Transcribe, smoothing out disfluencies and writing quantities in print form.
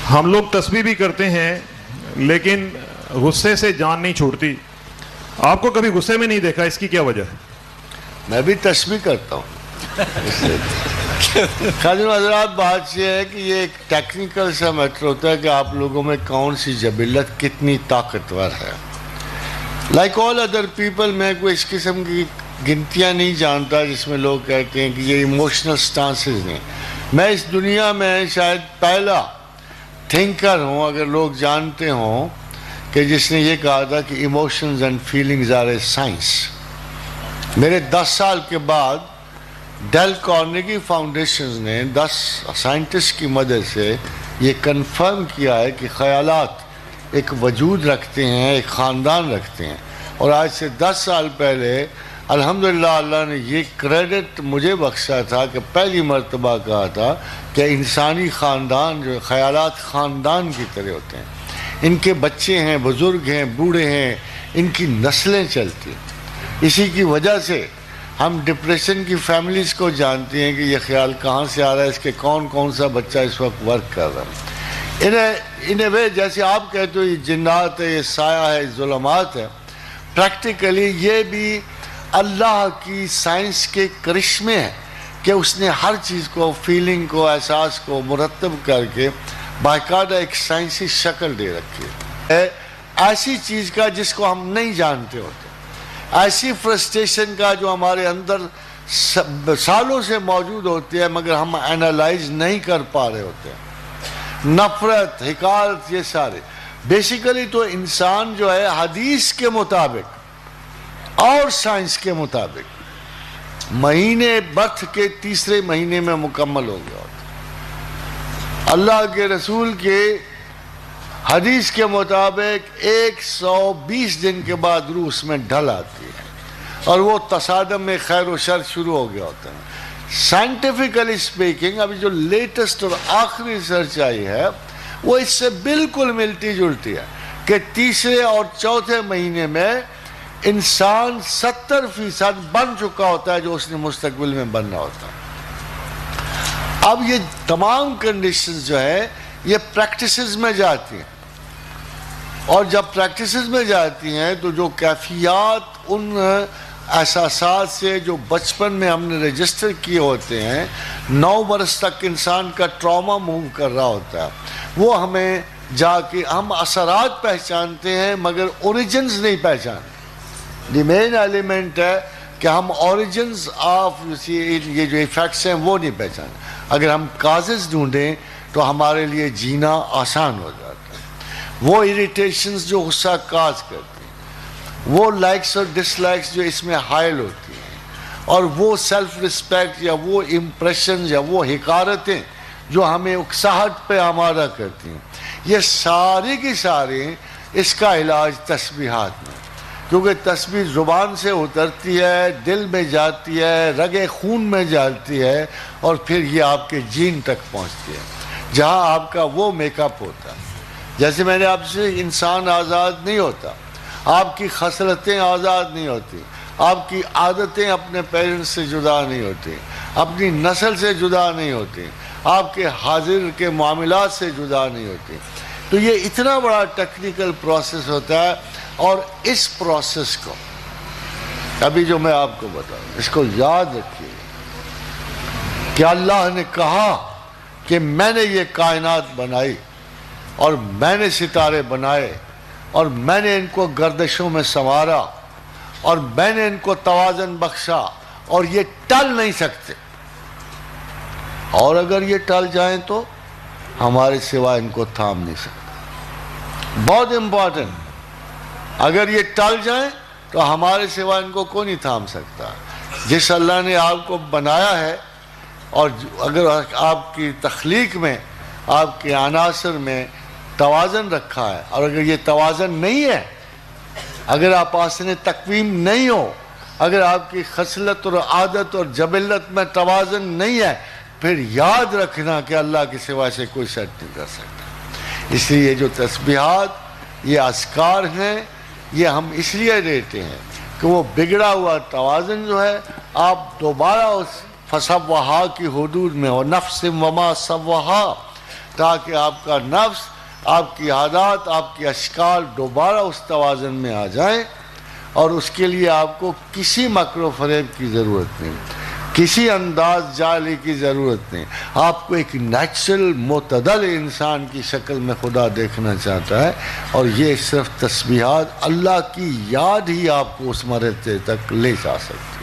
ہم لوگ تسبیح بھی کرتے ہیں لیکن غصے سے جان نہیں چھوڑتی. آپ کو کبھی غصے میں نہیں دیکھا, اس کی کیا وجہ ہے؟ میں بھی تسبیح کرتا ہوں. خادم حضرات, بات یہ ہے کہ یہ ایک ٹیکنیکل سا میٹر ہوتا ہے کہ آپ لوگوں میں کون سی جبلت کتنی طاقتور ہے. لائک آل ادر پیپل, میں کوئی اس قسم کی گنتیاں نہیں جانتا جس میں لوگ کہتے ہیں کہ یہ ایموشنل سٹانسز ہیں. میں اس دنیا میں شاید پہلا تھنکر ہوں, اگر لوگ جانتے ہوں, کہ جس نے یہ کہا تھا کہ emotions and feelings are a science. میرے 10 سال کے بعد ڈیل کارنیگی فاؤنڈیشنز نے 10 سائنٹسٹ کی مدد سے یہ کنفرم کیا ہے کہ خیالات ایک وجود رکھتے ہیں, ایک خاندان رکھتے ہیں. اور آج سے 10 سال پہلے الحمدللہ اللہ نے یہ کریڈٹ مجھے بخشا تھا کہ پہلی مرتبہ کہا تھا کہ انسانی خاندان جو خیالات خاندان کی طرح ہوتے ہیں. ان کے بچے ہیں, بزرگ ہیں, بوڑھے ہیں, ان کی نسلیں چلتی ہیں. اسی کی وجہ سے ہم ڈپریشن کی فیملیز کو جانتے ہیں کہ یہ خیال کہاں سے آ رہا ہے, اس کے کون کون سا بچہ اس وقت ورک کر رہا ہے. ان اے وے جیسے آپ کہتے ہو یہ جنات ہے, یہ سایہ ہے, یہ ظلمات ہے, پریکٹیکلی یہ بھی اللہ کی سائنس کے کرشمے ہیں کہ اس نے ہر چیز کو, فیلنگ کو, احساس کو مرتب کر کے باقاعدہ ایک سائنسی شکل دے رکھی ہے. ایسی چیز کا جس کو ہم نہیں جانتے ہوتے, ایسی فرسٹریشن کا جو ہمارے اندر سالوں سے موجود ہوتی ہے مگر ہم اینالائز نہیں کر پا رہے ہوتے ہیں. نفرت, حقارت, یہ سارے بیسیکلی تو انسان جو ہے حدیث کے مطابق اور سائنس کے مطابق مہینے برتھ کے 3 مہینے میں مکمل ہو گیا ہوتا. اللہ کے رسول کے حدیث کے مطابق 120 دن کے بعد روح اس میں ڈھل آتی ہے اور وہ تصادم میں خیر و شر شروع ہو گیا ہوتا ہے. سائنٹیفکلی اسپیکنگ ابھی جو لیٹسٹ اور آخری ریسرچ آئی ہے وہ اس سے بالکل ملتی جلتی ہے کہ 3 اور 4 مہینے میں انسان 70% بن چکا ہوتا ہے جو اس نے مستقبل میں بننا ہوتا ہے. اب یہ تمام کنڈیشنز جو ہے یہ پریکٹسز میں جاتی ہیں, اور جب پریکٹسز میں جاتی ہیں تو جو کیفیات ان احساسات سے جو بچپن میں ہم نے رجسٹر کیے ہوتے ہیں, 9 برس تک انسان کا ٹراما موو کر رہا ہوتا ہے, وہ ہمیں جا کے ہم اثرات پہچانتے ہیں مگر اوریجنز نہیں پہچانتے. دی مین ایلیمنٹ ہے کہ ہم اوریجنز آف یہ جو ایفیکٹس ہیں وہ نہیں پہچانتے. اگر ہم کازز ڈھونڈیں تو ہمارے لیے جینا آسان ہو جاتا ہے. وہ اریٹیشنز جو غصہ کاز کرتی ہیں, وہ لائکس اور ڈس لائکس جو اس میں حائل ہوتی ہیں, اور وہ سیلف رسپیکٹ یا وہ امپریشنز یا وہ حقارتیں جو ہمیں اکساہٹ پہ آمادہ کرتی ہیں, یہ ساری کی ساری اس کا علاج تسبیحات میں, کیونکہ تسبیح زبان سے اترتی ہے, دل میں جاتی ہے, رگے خون میں جاتی ہے, اور پھر یہ آپ کے جین تک پہنچتی ہے جہاں آپ کا وہ میک اپ ہوتا ہے. جیسے میں نے آپ سے, انسان آزاد نہیں ہوتا, آپ کی خصلتیں آزاد نہیں ہوتی, آپ کی عادتیں اپنے پیرنٹس سے جدا نہیں ہوتی, اپنی نسل سے جدا نہیں ہوتی, آپ کے حاضر کے معاملات سے جدا نہیں ہوتی. تو یہ اتنا بڑا ٹیکنیکل پروسیس ہوتا ہے, اور اس پروسیس کو ابھی جو میں آپ کو بتاؤں اس کو یاد رکھیے کہ اللہ نے کہا کہ میں نے یہ کائنات بنائی اور میں نے ستارے بنائے اور میں نے ان کو گردشوں میں سنوارا اور میں نے ان کو توازن بخشا, اور یہ ٹل نہیں سکتے, اور اگر یہ ٹل جائیں تو ہمارے سوا ان کو تھام نہیں سکتے. بہت امپورٹنٹ, اگر یہ ٹل جائیں تو ہمارے سوا ان کو کوئی نہیں تھام سکتا. جس اللہ نے آپ کو بنایا ہے, اور اگر آپ کی تخلیق میں آپ کے عناصر میں توازن رکھا ہے, اور اگر یہ توازن نہیں ہے, اگر آپ آسن تقویم نہیں ہو, اگر آپ کی خصلت اور عادت اور جبلت میں توازن نہیں ہے, پھر یاد رکھنا کہ اللہ کے سوا سے کوئی سیٹ نہیں کر سکتا. اس لیے یہ جو تسبیحات, یہ اذکار ہیں, یہ ہم اس لیے دیتے ہیں کہ وہ بگڑا ہوا توازن جو ہے آپ دوبارہ اس فسوہا کی حدود میں، اور نفس وما سوہا، تاکہ آپ کا نفس، آپ کی عادات، آپ کی اشکال دوبارہ اس توازن میں آ جائیں، اور اس کے لیے آپ کو کسی مکر و فریب کی ضرورت نہیں، کسی انداز جعلی کی ضرورت نہیں. آپ کو ایک نیچرل معتدل انسان کی شکل میں خدا دیکھنا چاہتا ہے، اور یہ صرف تسبیحات، اللہ کی یاد ہی آپ کو اس مرحلے تک لے جا سکتی ہے.